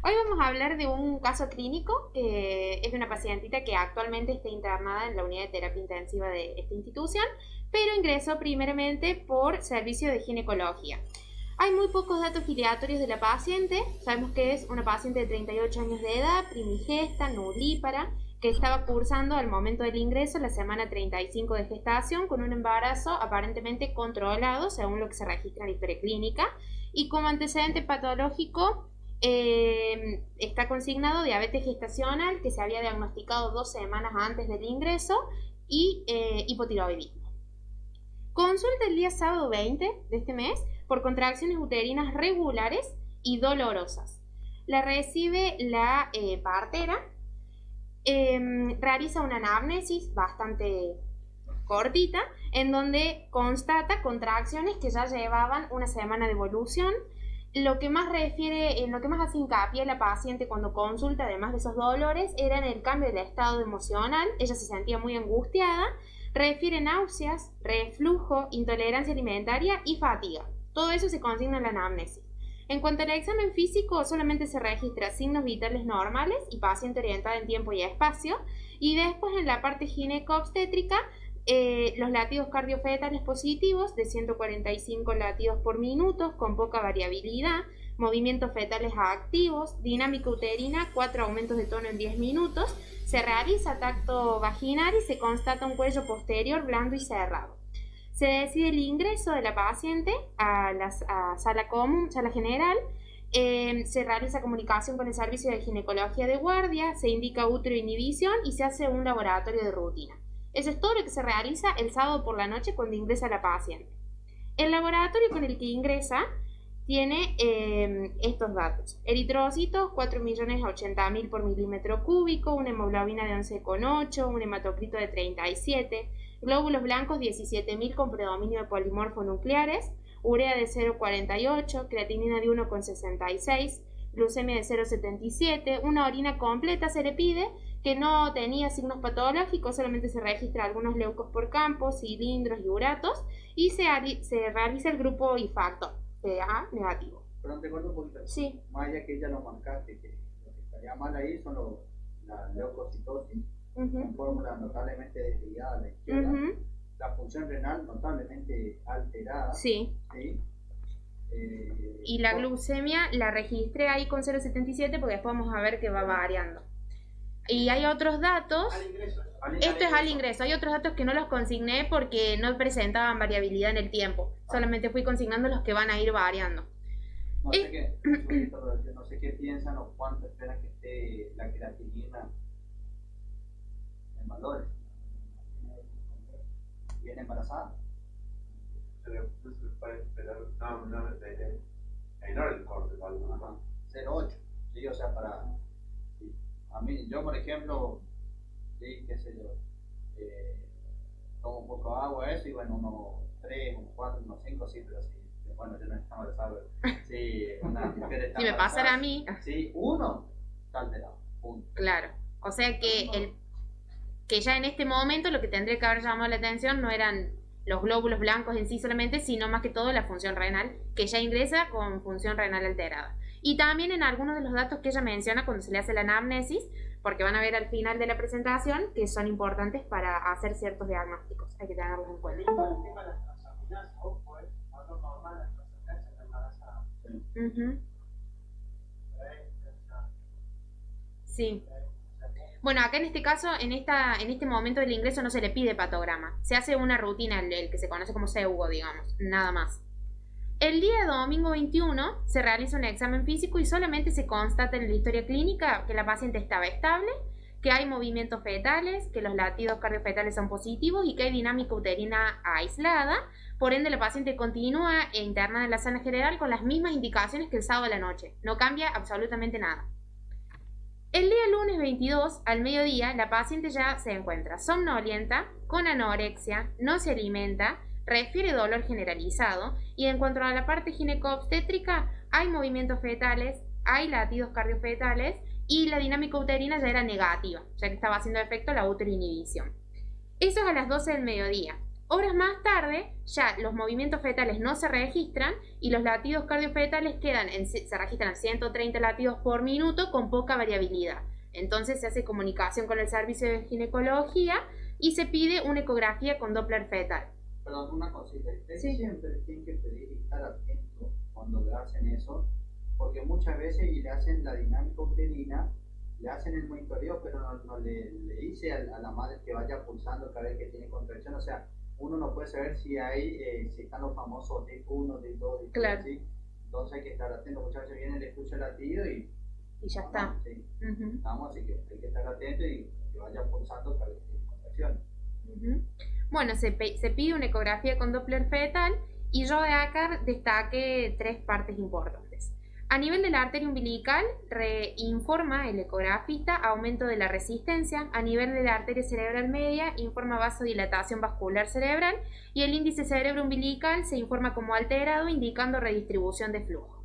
Hoy vamos a hablar de un caso clínico que es de una pacientita que actualmente está internada en la unidad de terapia intensiva de esta institución, pero ingresó primeramente por servicio de ginecología. Hay muy pocos datos filiatorios de la paciente. Sabemos que es una paciente de 38 años de edad, primigesta, nulípara, que estaba cursando al momento del ingreso la semana 35 de gestación con un embarazo aparentemente controlado, según lo que se registra en la historia clínica, y como antecedente patológico está consignado diabetes gestacional que se había diagnosticado 2 semanas antes del ingreso y hipotiroidismo. Consulta el día sábado 20 de este mes por contracciones uterinas regulares y dolorosas. La recibe la partera, realiza una anamnesis bastante cortita en donde constata contracciones que ya llevaban una semana de evolución. Lo que más hace hincapié la paciente cuando consulta, además de esos dolores, era en el cambio del estado emocional. Ella se sentía muy angustiada, refiere náuseas, reflujo, intolerancia alimentaria y fatiga. Todo eso se consigna en la anamnesis. En cuanto al examen físico, solamente se registra signos vitales normales y paciente orientada en tiempo y espacio, y después en la parte gineco-obstétrica, los latidos cardiofetales positivos de 145 latidos por minuto con poca variabilidad, movimientos fetales activos, dinámica uterina, 4 aumentos de tono en 10 minutos, se realiza tacto vaginal y se constata un cuello posterior blando y cerrado. Se decide el ingreso de la paciente a sala común, sala general. Se realiza comunicación con el servicio de ginecología de guardia, se indica útero inhibición y se hace un laboratorio de rutina. Eso es todo lo que se realiza el sábado por la noche cuando ingresa la paciente. El laboratorio con el que ingresa tiene estos datos: eritrocitos 4.080.000 por milímetro cúbico, una hemoglobina de 11,8, un hematocrito de 37, glóbulos blancos 17.000 con predominio de polimorfonucleares, urea de 0,48, creatinina de 1,66, glucemia de 0,77, una orina completa se le pide, que no tenía signos patológicos, solamente se registra algunos leucos por campo, cilindros y uratos, y se realiza el grupo IFACTO, PA negativo. Pero te acuerdo un poquito. Sí. Más allá que ya lo marcaste, que lo que estaría mal ahí son la leucocitosis, con fórmula notablemente desviada a la izquierda, la función renal notablemente alterada. Sí. ¿Sí? Y la glucemia la registré ahí con 0,77 porque después vamos a ver que va variando. Y hay otros datos. Esto es al ingreso. Hay otros datos que no los consigné porque no presentaban variabilidad en el tiempo. Solamente fui consignando los que van a ir variando. No sé qué piensan o cuánto esperan que esté la creatinina en valores. ¿Viene embarazada? Puede esperar, menor el corte, 0,8. Sí, o sea, para. Sí. A mí, yo por ejemplo, sí, qué sé yo, tomo un poco de agua, eso, y bueno, unos 3, unos 4, unos 5, sí, pero sí. Bueno, yo no estaba embarazada, sí, una mujer está. Si me pasara a mí. Sí, uno está alterado. Punto. Claro. O sea que que ya en este momento lo que tendría que haber llamado la atención no eran los glóbulos blancos en sí solamente, sino más que todo la función renal, que ya ingresa con función renal alterada. Y también en algunos de los datos que ella menciona cuando se le hace la anamnesis, porque van a ver al final de la presentación que son importantes para hacer ciertos diagnósticos. Hay que tenerlos en cuenta. Sí. Bueno, acá en este caso, en este momento del ingreso no se le pide patograma. Se hace una rutina, el que se conoce como SEUGO, digamos, nada más. El día domingo 21 se realiza un examen físico y solamente se constata en la historia clínica que la paciente estaba estable, que hay movimientos fetales, que los latidos cardiofetales son positivos y que hay dinámica uterina aislada. Por ende, la paciente continúa internada en la sala general con las mismas indicaciones que el sábado a la noche. No cambia absolutamente nada. El día lunes 22, al mediodía, la paciente ya se encuentra somnolienta, con anorexia, no se alimenta, refiere dolor generalizado, y en cuanto a la parte gineco-obstétrica, hay movimientos fetales, hay latidos cardiofetales, y la dinámica uterina ya era negativa, ya que estaba haciendo efecto la útero inhibición. Eso es a las 12 del mediodía. Horas más tarde, ya los movimientos fetales no se registran y los latidos cardiofetales se registran 130 latidos por minuto con poca variabilidad. Entonces se hace comunicación con el servicio de ginecología y se pide una ecografía con Doppler fetal. Perdón, una cosita. Ustedes Sí. siempre tienen que pedir y estar atentos cuando le hacen eso, porque muchas veces y le hacen la dinámica uterina, le hacen el monitoreo, pero no le dice a la madre que vaya pulsando cada vez que tiene contracción. O sea, uno no puede saber si si están los famosos DIP1, DIP2, DIP3, Claro. ¿sí? Entonces hay que estar atento. Muchas veces viene, le escucha el latido y ya está. Sí. Uh-huh. Vamos, así que hay que estar atento y que vaya pulsando cada vez que tiene contracción. Uh-huh. Bueno, se pide una ecografía con Doppler fetal y yo de acá destaqué 3 partes importantes. A nivel de la arteria umbilical, informa el ecografista aumento de la resistencia. A nivel de la arteria cerebral media, informa vasodilatación vascular cerebral. Y el índice cerebro umbilical se informa como alterado, indicando redistribución de flujo.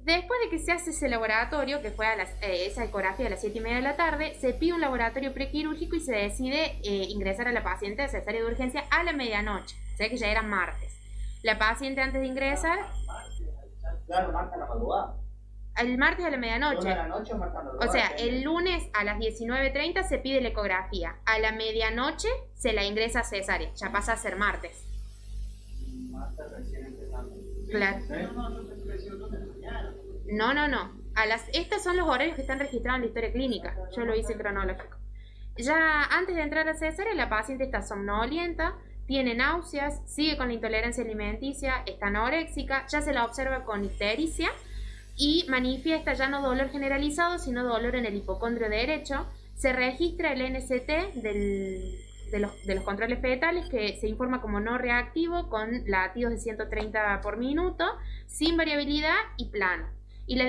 Después de que se hace ese laboratorio, que fue esa ecografía a las 7:30 de la tarde, se pide un laboratorio prequirúrgico y se decide ingresar a la paciente a cesárea de urgencia a la medianoche. O sea que ya era martes. La paciente antes de ingresar... Claro, marca la madrugada. El martes a la medianoche. ¿A la noche o marca la madrugada? O sea, el lunes a las 19:30 se pide la ecografía. A la medianoche se la ingresa a cesárea. Ya pasa a ser martes. Martes recién empezando. Claro. No. Estos son los horarios que están registrados en la historia clínica. Yo lo hice cronológico. Ya antes de entrar a cesárea, la paciente está somnolienta, tiene náuseas, sigue con la intolerancia alimenticia, está anoréxica, ya se la observa con ictericia y manifiesta ya no dolor generalizado, sino dolor en el hipocondrio derecho. Se registra el NST de los controles fetales, que se informa como no reactivo, con latidos de 130 por minuto, sin variabilidad y plano. Y la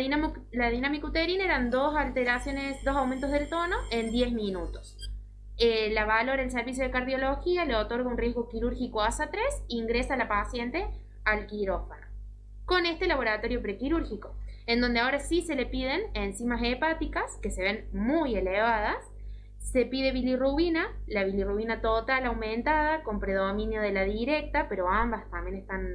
dinámica uterina eran 2 aumentos del tono en 10 minutos. La valora el servicio de cardiología, le otorga un riesgo quirúrgico ASA 3 e ingresa a la paciente al quirófano con este laboratorio prequirúrgico, en donde ahora sí se le piden enzimas hepáticas que se ven muy elevadas. Se pide bilirrubina, la bilirrubina total aumentada con predominio de la directa, pero ambas también están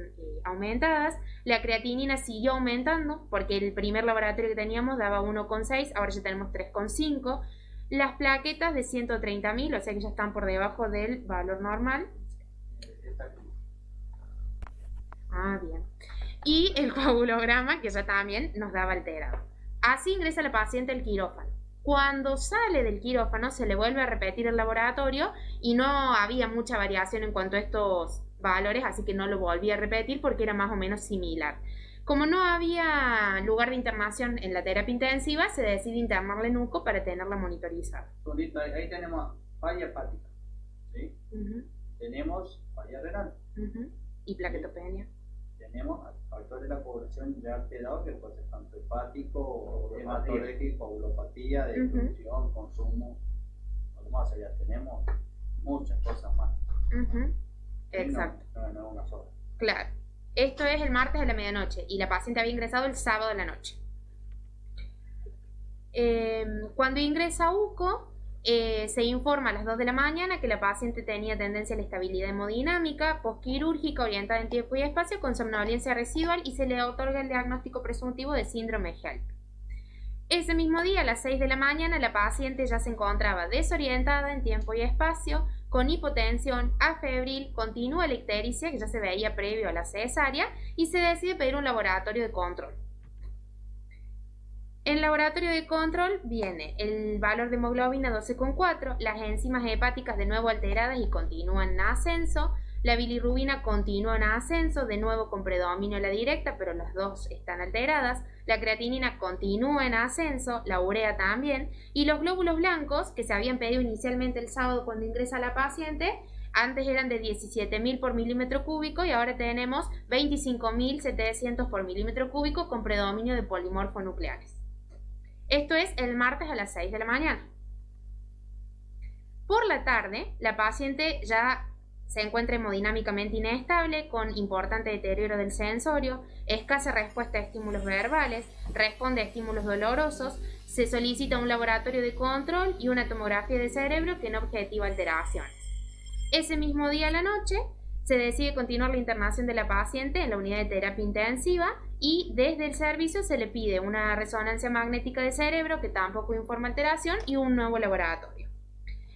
aumentadas. La creatinina siguió aumentando porque el primer laboratorio que teníamos daba 1,6, ahora ya tenemos 3,5. Las plaquetas de 130.000, o sea que ya están por debajo del valor normal. Bien. Y el coagulograma, que ya también nos daba alterado. Así ingresa la paciente al quirófano. Cuando sale del quirófano se le vuelve a repetir el laboratorio y no había mucha variación en cuanto a estos valores, así que no lo volví a repetir porque era más o menos similar. Como no había lugar de internación en la terapia intensiva, se decide internarla en UCO para tenerla monitorizada. Ahí tenemos falla hepática, ¿sí? Uh-huh. Tenemos falla renal. Uh-huh. Y plaquetopenia. Tenemos factores de la población ya alterados, que puede ser tanto hepático, hematoléquico, coagulopatía, destrucción, consumo. Además, ya tenemos muchas cosas más. Uh-huh. Exacto. No una sola. Claro. Esto es el martes a la medianoche y la paciente había ingresado el sábado a la noche. Cuando ingresa a UCO, se informa a las 2 de la mañana que la paciente tenía tendencia a la estabilidad hemodinámica, posquirúrgica, orientada en tiempo y espacio, con somnolencia residual y se le otorga el diagnóstico presuntivo de síndrome HELP. Ese mismo día, a las 6 de la mañana, la paciente ya se encontraba desorientada en tiempo y espacio, con hipotensión, afebril, continúa la ictericia, que ya se veía previo a la cesárea, y se decide pedir un laboratorio de control. En el laboratorio de control viene el valor de hemoglobina 12,4, las enzimas hepáticas de nuevo alteradas y continúan en ascenso, la bilirrubina continúa en ascenso, de nuevo con predominio a la directa, pero las dos están alteradas, la creatinina continúa en ascenso, la urea también, y los glóbulos blancos, que se habían pedido inicialmente el sábado cuando ingresa la paciente, antes eran de 17.000 por milímetro cúbico y ahora tenemos 25.700 por milímetro cúbico con predominio de polimorfonucleares. Esto es el martes a las 6 de la mañana. Por la tarde, la paciente ya se encuentra hemodinámicamente inestable, con importante deterioro del sensorio, escasa respuesta a estímulos verbales, responde a estímulos dolorosos, se solicita un laboratorio de control y una tomografía de cerebro que no objetiva alteraciones. Ese mismo día a la noche se decide continuar la internación de la paciente en la unidad de terapia intensiva y desde el servicio se le pide una resonancia magnética de cerebro que tampoco informa alteración y un nuevo laboratorio.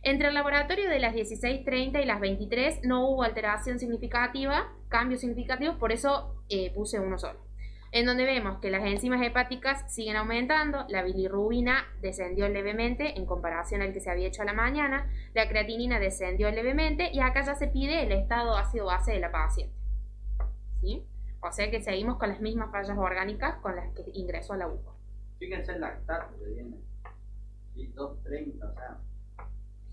Entre el laboratorio de las 16:30 y las 23 no hubo alteración significativa, cambios significativos, por eso puse uno solo. En donde vemos que las enzimas hepáticas siguen aumentando, la bilirrubina descendió levemente en comparación al que se había hecho a la mañana, la creatinina descendió levemente y acá ya se pide el estado ácido-base de la paciente. ¿Sí? O sea que seguimos con las mismas fallas orgánicas con las que ingresó a la UCO. Fíjense el lactato que viene, ¿sí? 2.30, o sea.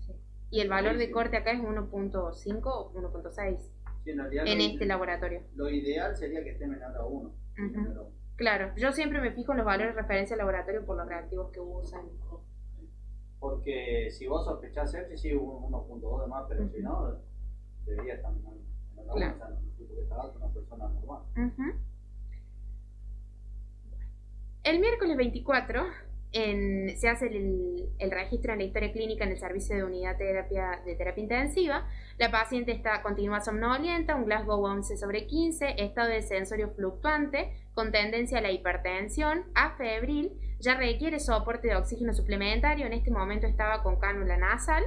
Sí. Y el valor de corte acá es 1.5 o 1.6 sí, en este laboratorio. Lo ideal sería que esté menor a 1. Uh-huh. Claro, yo siempre me fijo en los valores de referencia al laboratorio por los reactivos que usan. Porque si vos sospechás sepsis, sí, 1.2 de más, pero si no, debería estar menor. Claro. O sea, no tipo que está alto, una persona normal. El miércoles 24 se hace el registro en la historia clínica en el servicio de unidad de terapia intensiva. La paciente continúa somnolienta, un Glasgow 11/15, estado de sensorio fluctuante, con tendencia a la hipertensión, afebril, ya requiere soporte de oxígeno suplementario, en este momento estaba con cánula nasal.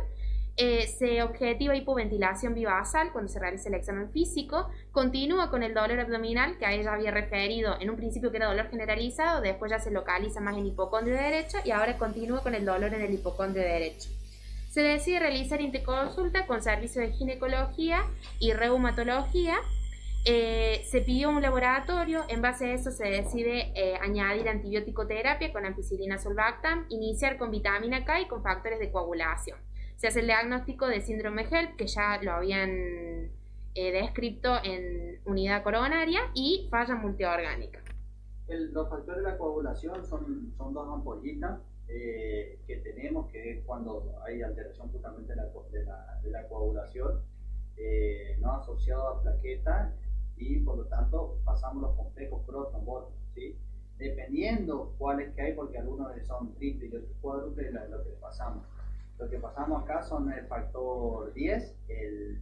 Se objetiva hipoventilación bivasal cuando se realiza el examen físico, continúa con el dolor abdominal que a ella había referido en un principio que era dolor generalizado, después ya se localiza más en hipocondrio derecho y ahora continúa con el dolor en el hipocondrio derecho. Se decide realizar interconsulta con servicio de ginecología y reumatología. Se pidió un laboratorio, en base a eso se decide añadir antibiótico terapia con ampicilina sulbactam, iniciar con vitamina K y con factores de coagulación. Se hace el diagnóstico de síndrome HELP, que ya lo habían descrito en unidad coronaria, y falla multiorgánica. Los factores de la coagulación son dos ampollitas que tenemos, que es cuando hay alteración justamente de la coagulación, no asociado a plaquetas, y por lo tanto pasamos los complejos protrombóticos, ¿sí? Dependiendo cuáles que hay, porque algunos son triple y otros cuádruple, lo que pasamos. Lo que pasamos acá son el factor 10, el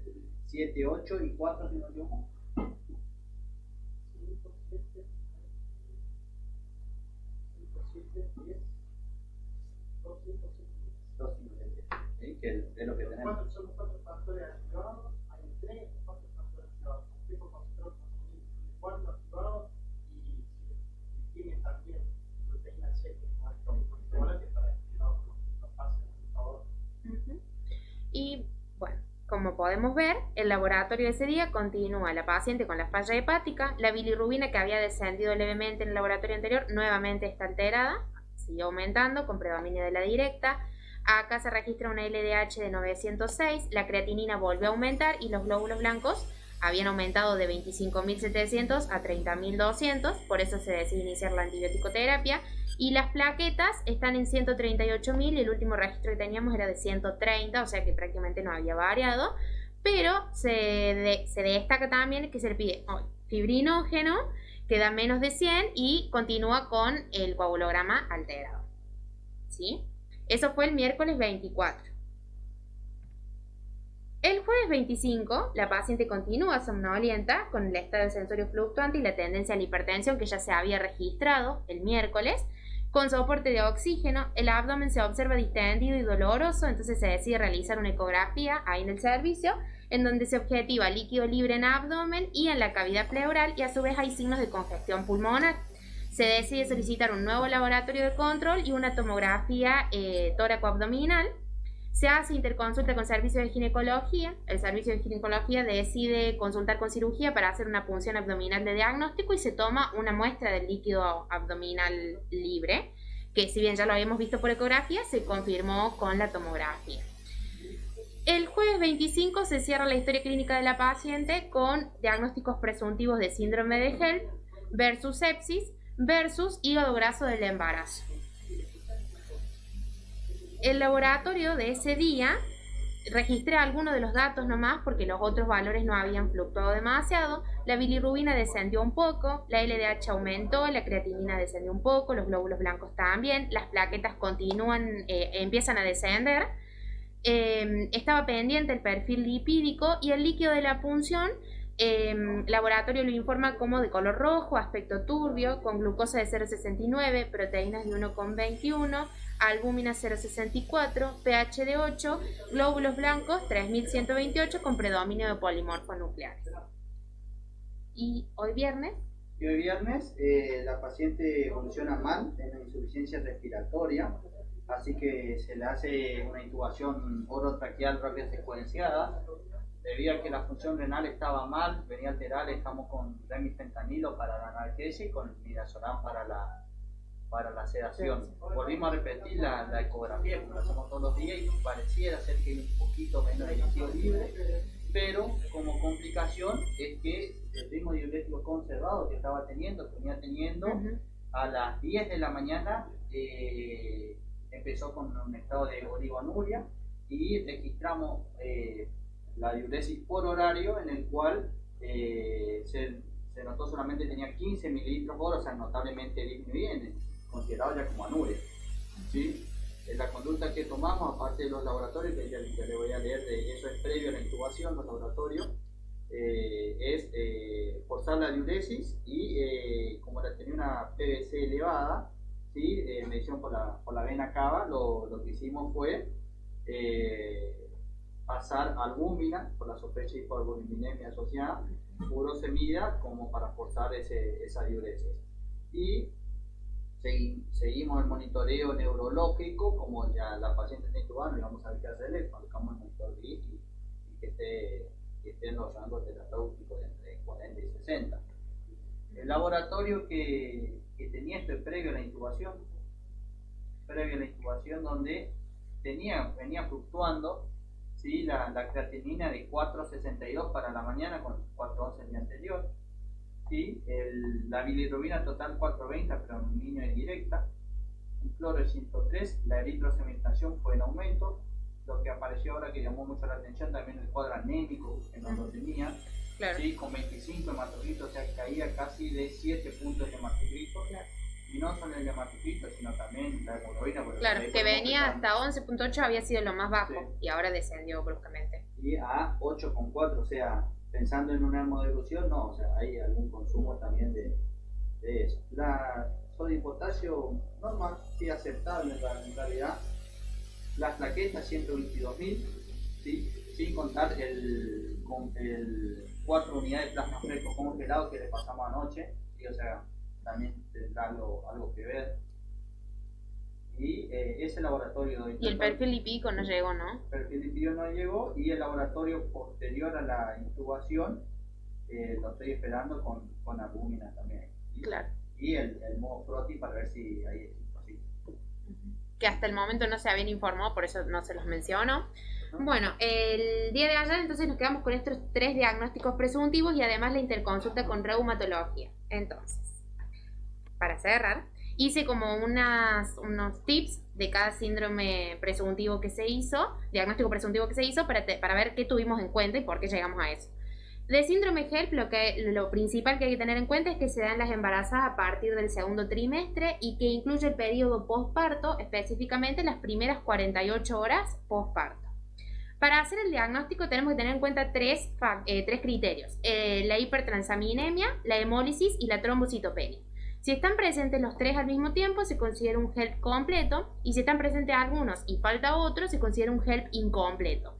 7, 8 y 4, si no me equivoco. 5, 7, 10, 2, 5, 7, 10. Que es lo que tenemos. Son 4 factores activados, hay 3 o 4 factores activados. Complejo concentrado, 4 activados y tiene también proteína C, que es más que para que no pase. Y bueno, como podemos ver, el laboratorio de ese día continúa la paciente con la falla hepática, la bilirrubina que había descendido levemente en el laboratorio anterior nuevamente está alterada, sigue aumentando con predominio de la directa. Acá se registra una LDH de 906, la creatinina volvió a aumentar y los glóbulos blancos habían aumentado de 25.700 a 30.200, por eso se decide iniciar la antibiótico terapia. Y las plaquetas están en 138.000 y el último registro que teníamos era de 130, o sea que prácticamente no había variado. Pero se destaca también que se le pide fibrinógeno, que da menos de 100 y continúa con el coagulograma alterado. ¿Sí? Eso fue el miércoles 24. El jueves 25, la paciente continúa somnolienta con el estado de sensorio fluctuante y la tendencia a la hipertensión que ya se había registrado el miércoles. Con soporte de oxígeno, el abdomen se observa distendido y doloroso, entonces se decide realizar una ecografía ahí en el servicio, en donde se objetiva líquido libre en abdomen y en la cavidad pleural, y a su vez hay signos de congestión pulmonar. Se decide solicitar un nuevo laboratorio de control y una tomografía tóraco-abdominal. Se hace interconsulta con servicio de ginecología. El servicio de ginecología decide consultar con cirugía para hacer una punción abdominal de diagnóstico y se toma una muestra del líquido abdominal libre, que si bien ya lo habíamos visto por ecografía, se confirmó con la tomografía. El jueves 25 se cierra la historia clínica de la paciente con diagnósticos presuntivos de síndrome de HELP versus sepsis versus hígado graso del embarazo. El laboratorio de ese día registré algunos de los datos nomás porque los otros valores no habían fluctuado demasiado. La bilirrubina descendió un poco, la LDH aumentó, la creatinina descendió un poco, los glóbulos blancos también, las plaquetas continúan, empiezan a descender. Estaba pendiente el perfil lipídico y el líquido de la punción. Laboratorio lo informa como de color rojo, aspecto turbio, con glucosa de 0,69, proteínas de 1,21, albúmina 0,64, pH de 8, glóbulos blancos 3128 con predominio de polimorfos nucleares. Y hoy viernes la paciente evoluciona mal en la insuficiencia respiratoria, así que se le hace una intubación orotraqueal rápida secuenciada. Debido a que la función renal estaba mal, venía alterada, estamos con remifentanilo para la analgesia y con midazolam para la sedación. Volvimos a repetir la ecografía, como lo hacemos todos los días, y pareciera ser que hay un poquito menos de líquido libre, pero como complicación es que el ritmo diurético conservado que estaba teniendo, que venía teniendo, a las 10 de la mañana empezó con un estado de oligonuria y registramos la diuresis por horario, en el cual se notó solamente tenía 15 mililitros por hora, o sea, notablemente disminuye, considerado ya como anuria. ¿Sí? La conducta que tomamos, aparte de los laboratorios, que ya le voy a leer, eso es previo a la intubación, los laboratorios, es forzar la diuresis y como tenía una PVC elevada, ¿sí? Medición por la vena cava, lo que hicimos fue pasar albúmina por la sospecha de hipoalbuminemia asociada, furosemida, como para forzar esa diuresis. Y seguimos el monitoreo neurológico, como ya la paciente está intubada, y vamos a ver qué hacerle, colocamos el monitor BIS y que esté en los rangos terapéuticos de entre 40 y 60. El laboratorio que tenía esto es previo a la intubación, donde venía fluctuando, ¿sí? la creatinina de 4,62 para la mañana con 4,11 el día anterior, ¿sí? La bilirrubina total 4,20 pero en línea indirecta, un cloro de 103, la eritrosementación fue en aumento. Lo que apareció ahora que llamó mucho la atención también el cuadro anémico, que no lo tenía, claro. ¿Sí? Con 25 hematocritos, o sea, caía casi de 7 puntos de hematocrito. Claro. Y no solo el hematocrito, sino también la hemoglobina. Claro, que venía hasta 11,8, había sido lo más bajo, sí. Y ahora descendió bruscamente. Y a 8,4, o sea, pensando en una hemodilución, no, o sea, hay algún consumo también de eso. La sodio y potasio normal, sí, aceptable en realidad. Las plaquetas 122.000, ¿sí? Sin contar con el 4 unidades de plasma fresco congelado que le pasamos anoche, ¿sí? O sea, también tendrá algo que ver. Y ese laboratorio... Y el perfil lipídico no llegó, ¿no? El perfil lipídico no llegó, y el laboratorio posterior a la intubación lo estoy esperando con albúmina también. Claro. Y el modo Proti para ver si hay así. Que hasta el momento no se habían informado, por eso no se los menciono. Bueno, el día de ayer entonces nos quedamos con estos 3 diagnósticos presuntivos y además la interconsulta con reumatología. Entonces, para cerrar, hice como unos tips de cada síndrome presuntivo que se hizo, diagnóstico presuntivo que se hizo, para ver qué tuvimos en cuenta y por qué llegamos a eso. De síndrome HELP, lo principal que hay que tener en cuenta es que se dan las embarazadas a partir del segundo trimestre y que incluye el periodo postparto, específicamente las primeras 48 horas postparto. Para hacer el diagnóstico tenemos que tener en cuenta tres criterios: la hipertransaminemia, la hemólisis y la trombocitopenia. Si están presentes los 3 al mismo tiempo, se considera un HELP completo, y si están presentes algunos y falta otro, se considera un HELP incompleto.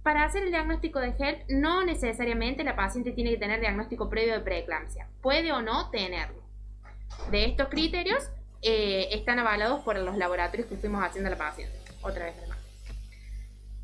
Para hacer el diagnóstico de HELP, no necesariamente la paciente tiene que tener diagnóstico previo de preeclampsia. Puede o no tenerlo. De estos criterios están avalados por los laboratorios que fuimos haciendo a la paciente. Otra vez más.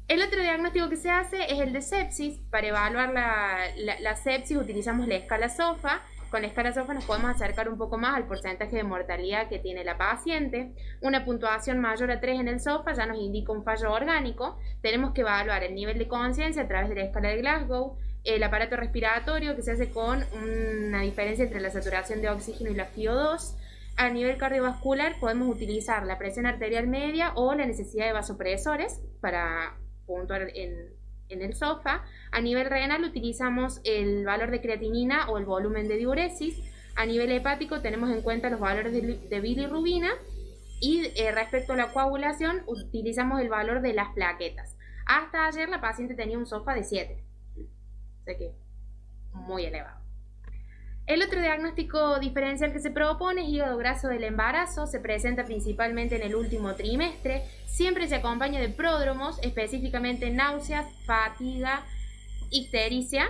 El otro diagnóstico que se hace es el de sepsis. Para evaluar la sepsis utilizamos la escala SOFA. Con la escala SOFA nos podemos acercar un poco más al porcentaje de mortalidad que tiene la paciente. Una puntuación mayor a 3 en el SOFA ya nos indica un fallo orgánico. Tenemos que evaluar el nivel de conciencia a través de la escala de Glasgow, el aparato respiratorio, que se hace con una diferencia entre la saturación de oxígeno y la FiO2. A nivel cardiovascular podemos utilizar la presión arterial media o la necesidad de vasopresores para puntuar en el SOFA. A nivel renal utilizamos el valor de creatinina o el volumen de diuresis. A nivel hepático tenemos en cuenta los valores de bilirrubina. Y respecto a la coagulación utilizamos el valor de las plaquetas. Hasta ayer la paciente tenía un SOFA de 7. O sea que muy elevado. El otro diagnóstico diferencial que se propone es hígado graso del embarazo. Se presenta principalmente en el último trimestre. Siempre se acompaña de pródromos, específicamente náuseas, fatiga, ictericia.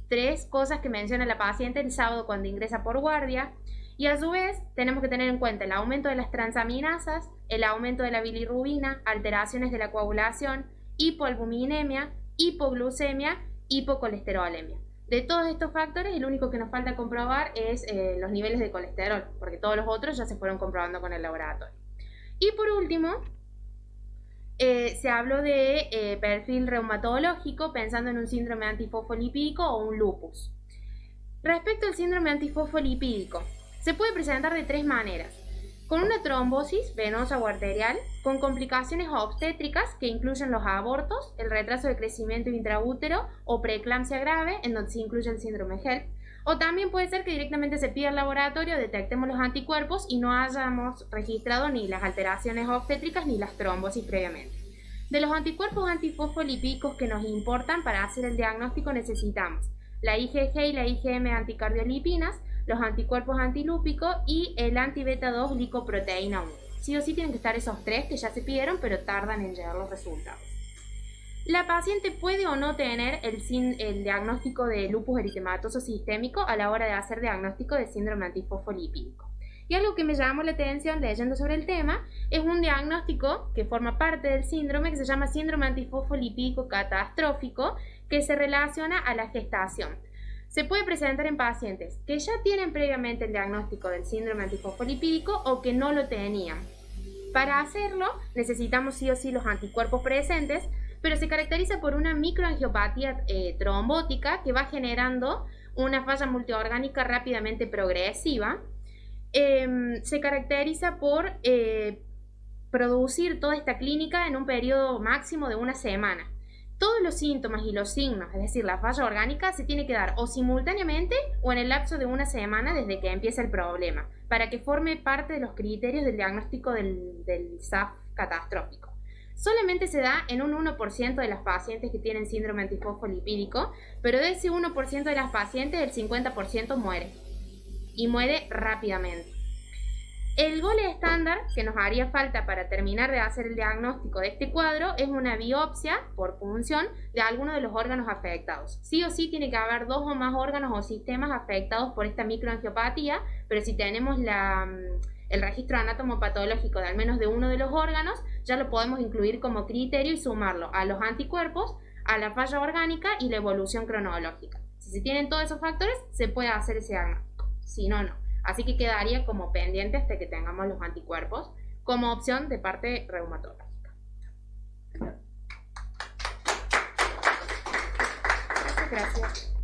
3 cosas que menciona la paciente el sábado cuando ingresa por guardia. Y a su vez tenemos que tener en cuenta el aumento de las transaminasas, el aumento de la bilirrubina, alteraciones de la coagulación, hipoalbuminemia, hipoglucemia, hipocolesterolemia. De todos estos factores, el único que nos falta comprobar es los niveles de colesterol, porque todos los otros ya se fueron comprobando con el laboratorio. Y por último, se habló de perfil reumatológico, pensando en un síndrome antifosfolipídico o un lupus. Respecto al síndrome antifosfolipídico, se puede presentar de 3 maneras: con una trombosis venosa o arterial, con complicaciones obstétricas que incluyen los abortos, el retraso de crecimiento intraútero o preeclampsia grave, en donde se incluye el síndrome HELLP, o también puede ser que directamente se pida al laboratorio, detectemos los anticuerpos y no hayamos registrado ni las alteraciones obstétricas ni las trombosis previamente. De los anticuerpos antifosfolipídicos que nos importan para hacer el diagnóstico necesitamos la IgG y la IgM anticardiolipinas, los anticuerpos antilúpicos y el anti-beta-2 glicoproteína 1. Sí o sí tienen que estar esos 3 que ya se pidieron, pero tardan en llegar los resultados. La paciente puede o no tener el diagnóstico de lupus eritematoso sistémico a la hora de hacer diagnóstico de síndrome antifosfolipídico. Y algo que me llamó la atención leyendo sobre el tema es un diagnóstico que forma parte del síndrome que se llama síndrome antifosfolipídico catastrófico, que se relaciona a la gestación. Se puede presentar en pacientes que ya tienen previamente el diagnóstico del síndrome antifosfolipídico o que no lo tenían. Para hacerlo necesitamos sí o sí los anticuerpos presentes, pero se caracteriza por una microangiopatía trombótica que va generando una falla multiorgánica rápidamente progresiva. Se caracteriza por producir toda esta clínica en un periodo máximo de 1 semana. Todos los síntomas y los signos, es decir, la falla orgánica, se tiene que dar o simultáneamente o en el lapso de 1 semana desde que empieza el problema, para que forme parte de los criterios del diagnóstico del SAF catastrófico. Solamente se da en un 1% de las pacientes que tienen síndrome antifosfolipídico, pero de ese 1% de las pacientes el 50% muere, y muere rápidamente. El gold estándar que nos haría falta para terminar de hacer el diagnóstico de este cuadro es una biopsia por punción de alguno de los órganos afectados. Sí o sí tiene que haber 2 o más órganos o sistemas afectados por esta microangiopatía, pero si tenemos el registro anatomopatológico de al menos de uno de los órganos, ya lo podemos incluir como criterio y sumarlo a los anticuerpos, a la falla orgánica y la evolución cronológica. Si se tienen todos esos factores, se puede hacer ese diagnóstico. Si no, no. Así que quedaría como pendiente hasta que tengamos los anticuerpos como opción de parte reumatológica. Muchas gracias.